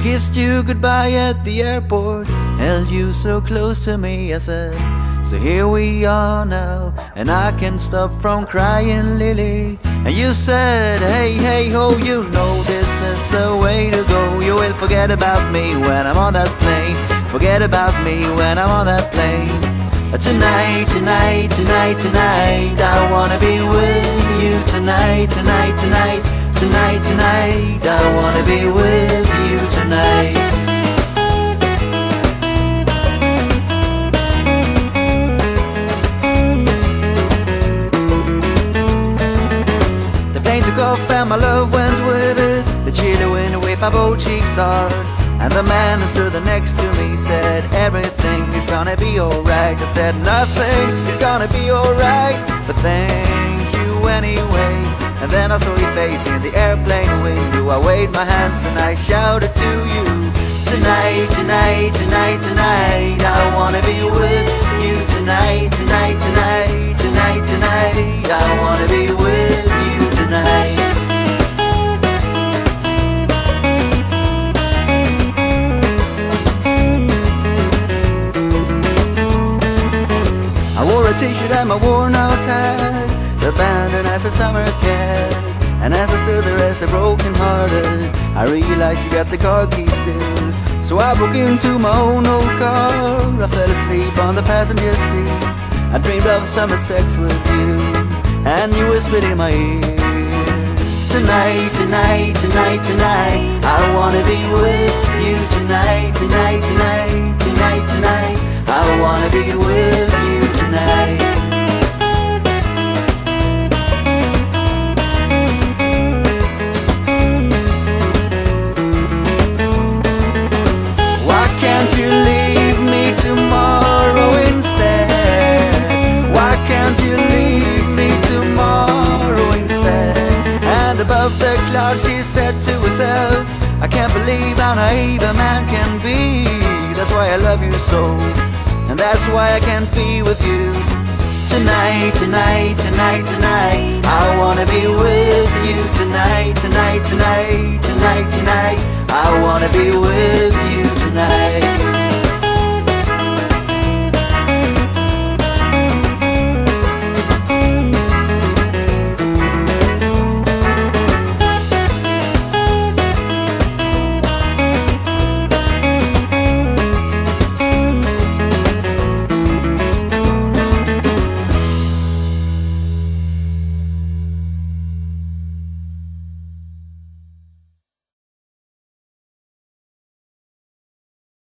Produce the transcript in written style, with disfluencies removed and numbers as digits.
kissed you goodbye at the airport, held you so close to me. I said, so here we are now, and I can't stop from crying, Lily. And you said, hey, hey, ho, you know this is the way to go. You will forget about me when I'm on that plane. Forget about me when I'm on that plane. Tonight, tonight, tonight, tonight, I wanna be with you tonight, tonight, tonight, tonight, tonight, I wanna be with you tonight. The plane took off and my love went with it. The chilly wind waved my both cheeks hard, and the man who stood next to me said, everything is gonna be alright. I said, nothing is gonna be alright, but thank you anyway. And then I saw your face in the airplane window. I waved my hands and I shouted to you, tonight, tonight, tonight, tonight, I wanna be with you tonight, tonight, tonight, tonight, tonight, I wanna be with you tonight. I wore a t-shirt and my worn out hat, abandoned as a summer cat. And as I stood there as a broken hearted, I realized you got the car keys still. So I broke into my own old car. I fell asleep on the passenger seat. I dreamed of summer sex with you, and you whispered in my ears, tonight, tonight, tonight, tonight, I wanna be with you tonight, tonight, tonight, tonight, tonight, I wanna be with you tonight. Why can't you leave me tomorrow instead? Why can't you leave me tomorrow instead? And above the clouds she said to herself, I can't believe how naive a man can be. That's why I love you so, and that's why I can't be with you tonight, tonight, tonight, tonight, I wanna be with you tonight, tonight, tonight, tonight, tonight, I wanna be with you.